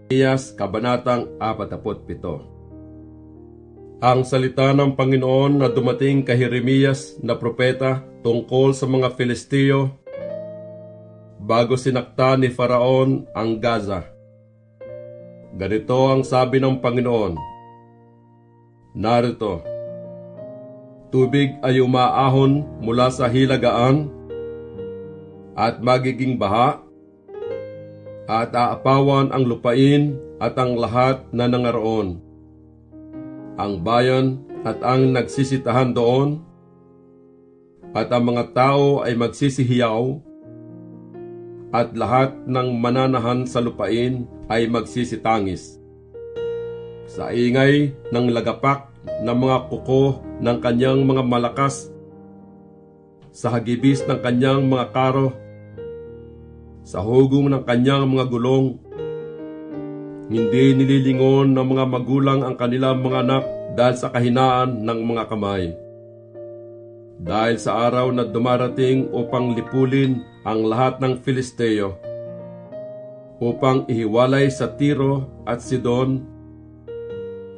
Jeremias, Kabanatang 47. Ang salita ng Panginoon na dumating kay Jeremias na propeta tungkol sa mga Filisteo bago sinakta ni Faraon ang Gaza. Ganito ang sabi ng Panginoon, narito, tubig ay umaahon mula sa hilagaan at magiging baha, at aapawan ang lupain at ang lahat na nangaroon, ang bayan at ang nagsisitahan doon, at ang mga tao ay magsisihiyaw, at lahat ng mananahan sa lupain ay magsisitangis. Sa ingay ng lagapak ng mga kuko ng kanyang mga malakas, sa hagibis ng kanyang mga karo, sa hugong ng kanyang mga gulong, hindi nililingon ng mga magulang ang kanilang mga anak dahil sa kahinaan ng mga kamay. Dahil sa araw na dumarating upang lipulin ang lahat ng Filisteo, upang ihiwalay sa Tiro at Sidon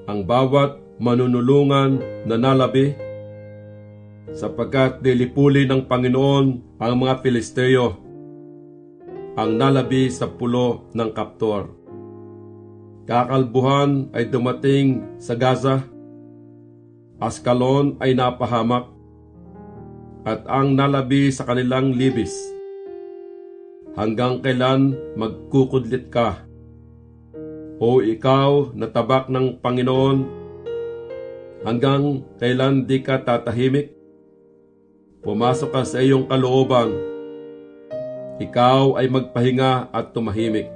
ang bawat manunulungan na nalabi, sapagkat nilipulin ng Panginoon ang mga Filisteo, ang nalabi sa pulo ng Kaptor. Kakalbuhan ay dumating sa Gaza, Askalon ay napahamak, at ang nalabi sa kanilang libis. Hanggang kailan magkukudlit ka, o ikaw na tabak ng Panginoon? Hanggang kailan di ka tatahimik? Pumasok ka sa iyong kalooban, ikaw ay magpahinga at tumahimik.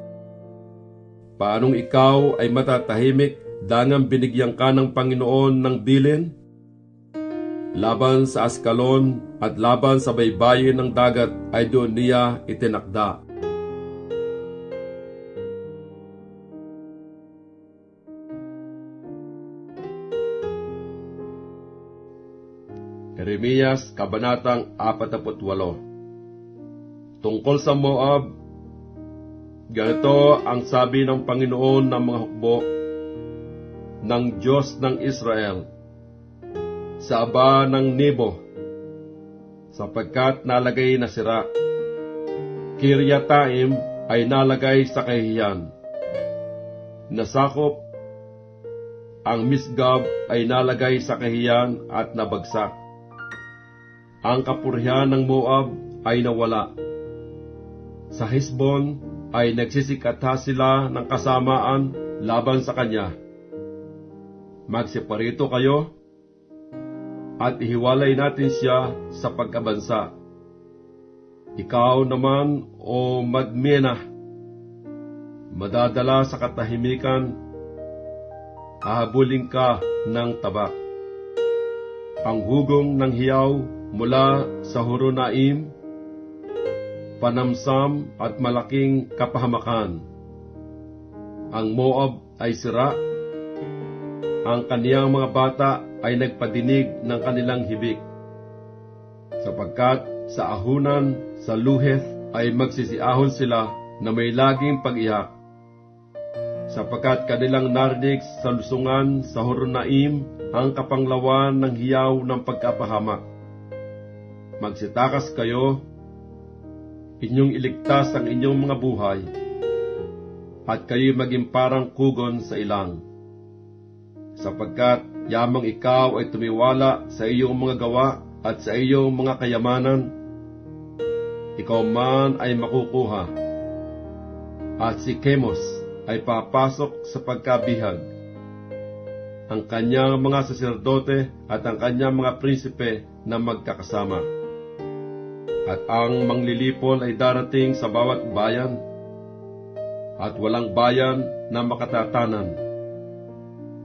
Paanong ikaw ay matatahimik dangang binigyan ka ng Panginoon ng bilin? Laban sa Askalon at laban sa baybayin ng dagat ay doon niya itinakda. Jeremias, Kabanatang 48. Tungkol sa Moab, ganito ang sabi ng Panginoon ng mga hukbo ng Diyos ng Israel sa aba ng Nebo, sapagkat nalagay na sira. Kiryataim ay nalagay sa kahihiyan. Nasakop, ang Misgab ay nalagay sa kahihiyan at nabagsak. Ang kapurihan ng Moab ay nawala. Sa Hesbon ay nagsisikatha sila ng kasamaan laban sa kanya. Magseparito kayo at ihiwalay natin siya sa pagkabansa. Ikaw naman, o Madmena, madadala sa katahimikan, hahabulin ka ng tabak. Ang hugong ng hiyaw mula sa Horonaim, panamsam at malaking kapahamakan. Ang Moab ay sira, ang kaniyang mga bata ay nagpadinig ng kanilang hibik, sapagkat sa ahunan sa Luheth ay magsisiahon sila na may laging pag-iyak, sapagkat kanilang narinig sa lusungan sa Horonaim ang kapanglawan ng hiyaw ng pagkapahamak. Magsitakas kayo, inyong iligtas ang inyong mga buhay, at kayo maging parang kugon sa ilang. Sapagkat yamang ikaw ay tumiwala sa iyong mga gawa at sa iyong mga kayamanan, ikaw man ay makukuha, at si Chemos ay papasok sa pagkabihag. Ang kanyang mga saserdote at ang kanyang mga prinsipe na magkakasama. At ang manglilipol ay darating sa bawat bayan, at walang bayan na makatatanan.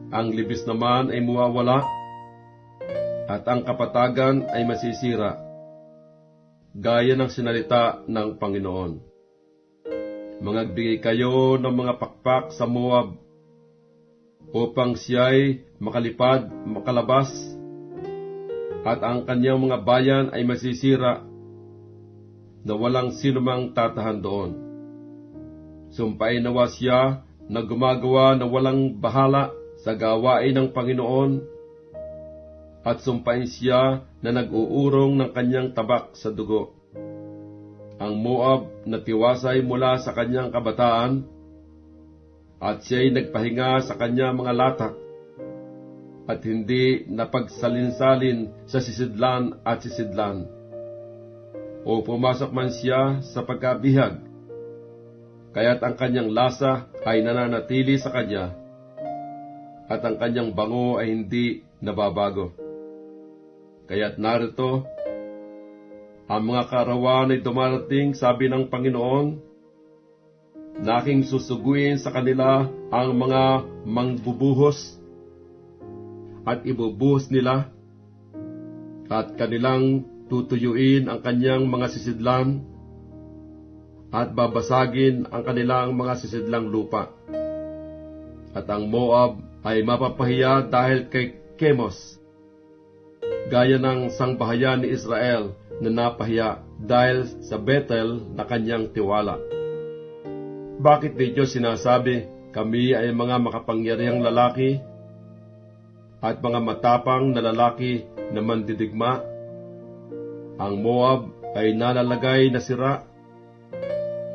Ang libis naman ay mawawala, at ang kapatagan ay masisira, gaya ng sinalita ng Panginoon. Mangagbigay kayo ng mga pakpak sa Moab, upang siya'y makalipad, makalabas, at ang kanyang mga bayan ay masisira, na walang sinumang tatahan doon. Sumpain nawa siya na gumagawa na walang bahala sa gawain ng Panginoon, at sumpain siya na nag-uurong ng kanyang tabak sa dugo. Ang Moab natiwasay mula sa kanyang kabataan, at siya'y nagpahinga sa kanyang mga latak, at hindi napagsalinsalin sa sisidlan at sisidlan. O pumasok man siya sa pagkabihag, kaya't ang kanyang lasa ay nananatili sa kanya, at ang kanyang bango ay hindi nababago. Kaya't narito, ang mga kaarawan ay dumarating, sabi ng Panginoon, na aking susuguin sa kanila ang mga mangbubuhos, at ibubuhos nila, at kanilang tutuyuin ang kanyang mga sisidlan, at babasagin ang kanilang mga sisidlang lupa. At ang Moab ay mapapahiya dahil kay Chemos, gaya ng sangbahayan ni Israel na napahiya dahil sa Bethel na kanyang tiwala. Bakit di Diyos sinasabi, kami ay mga makapangyarihang lalaki at mga matapang na lalaki na mandidigma? Ang Moab ay nalalagay na sira,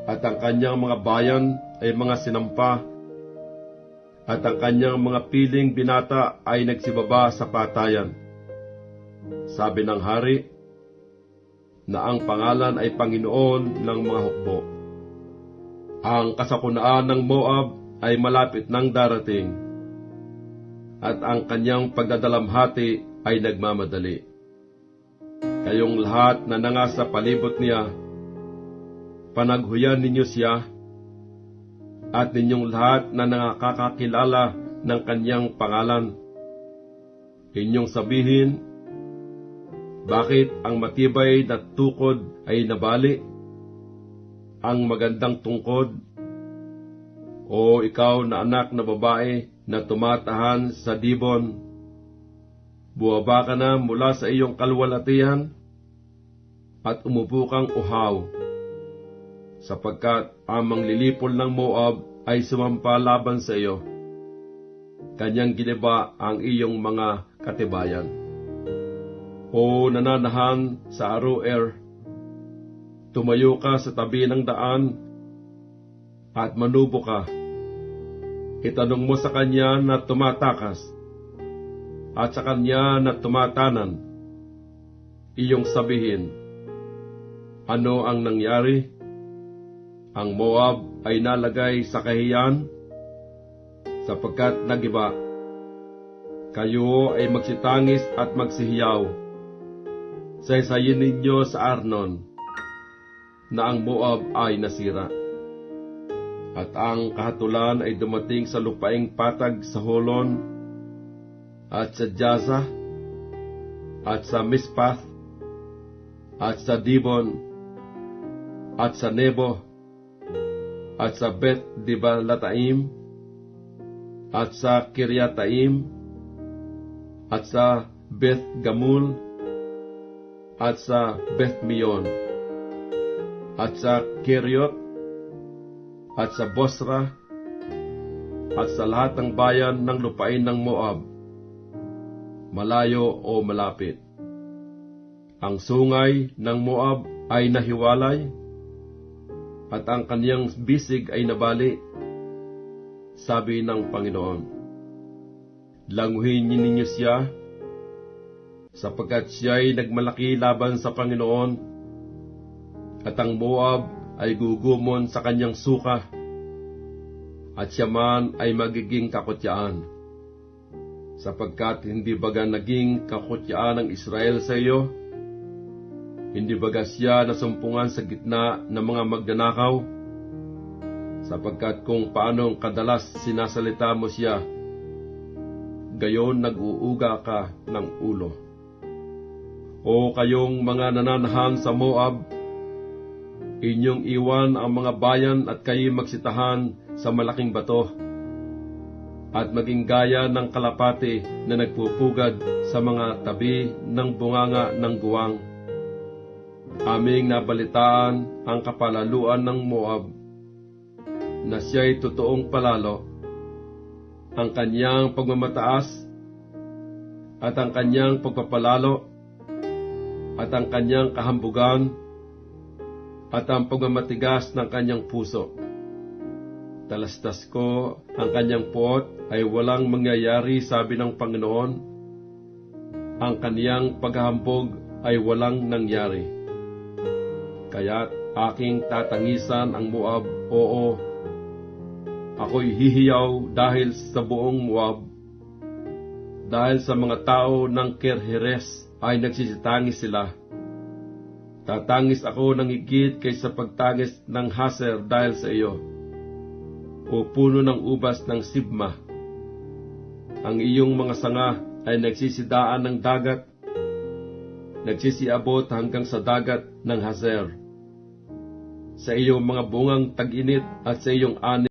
at ang kanyang mga bayan ay mga sinampa, at ang kanyang mga piling binata ay nagsibaba sa patayan. Sabi ng hari, na ang pangalan ay Panginoon ng mga hukbo. Ang kasakunaan ng Moab ay malapit nang darating, at ang kanyang pagdadalamhati ay nagmamadali. Kayong lahat na nangasa palibot niya, panaghuyan ninyo siya, at ninyong lahat na nakakakilala ng kanyang pangalan. Inyong sabihin, bakit ang matibay na tukod ay nabali? Ang magandang tungkod, o ikaw na anak na babae na tumatahan sa Dibon, buwaba ka na mula sa iyong kalwalatian at umupo kang uhaw, sapagkat ang manglilipol ng Moab ay sumampa laban sa iyo. Kanyang giniba ang iyong mga katibayan. O nananahan sa Aroer, tumayo ka sa tabi ng daan at manubo ka. Itanong mo sa kanya na tumatakas at sa kanya na tumatanan. Iyong sabihin, ano ang nangyari? Ang Moab ay nalagay sa kahiyan sapagkat nagiba. Kayo ay magsitangis at magsihiyaw. Saysayin ninyo sa Arnon na ang Moab ay nasira. At ang kahatulan ay dumating sa lupaing patag sa Holon, at sa Jaza, at sa Mispath, at sa Dibon, at sa Nebo, at sa Beth Dibalataim, at sa Kiryataim, at sa Beth Gamul, at sa Beth Mion, at sa Keriot, at sa Bosra, at sa lahat ng bayan ng lupain ng Moab, malayo o malapit. Ang sungay ng Moab ay nahiwalay, at ang kaniyang bisig ay nabali, sabi ng Panginoon. Languhin ninyo siya, sapagkat siya'y nagmalaki laban sa Panginoon, at ang Moab ay gugumon sa kanyang suka, at siya man ay magiging kakutyaan. Sapagkat hindi baga naging kakutyaan ng Israel sa iyo? Hindi baga siya nasumpungan sa gitna ng mga magnanakaw? Sapagkat kung paanong kadalas sinasalita mo siya, gayon nag-uuga ka ng ulo. O kayong mga nananahan sa Moab, inyong iwan ang mga bayan at kayo magsitahan sa malaking bato, at maging gaya ng kalapati na nagpupugad sa mga tabi ng bunganga ng guwang. Aming nabalitaan ang kapalaluan ng Moab. na siya'y totoong palalo, ang kanyang pagmamataas at ang kanyang pagpapalalo at ang kanyang kahambugan at ang pagmamatigas ng kanyang puso. Talastas ko, ang kanyang puot ay walang mangyayari, sabi ng Panginoon. Ang kaniyang paghahambog ay walang nangyari. Kaya't aking tatangisan ang Moab, oo. Ako'y hihiyaw dahil sa buong Moab. Dahil sa mga tao ng Kirheres ay nagsisitangis sila. Tatangis ako ng higit kaysa pagtangis ng Haser dahil sa iyo, o puno ng ubas ng Sibma. Ang iyong mga sanga ay nagsisidaan ng dagat, nagsisiabot hanggang sa dagat ng Haser. Sa iyong mga bungang tag-init at sa iyong ani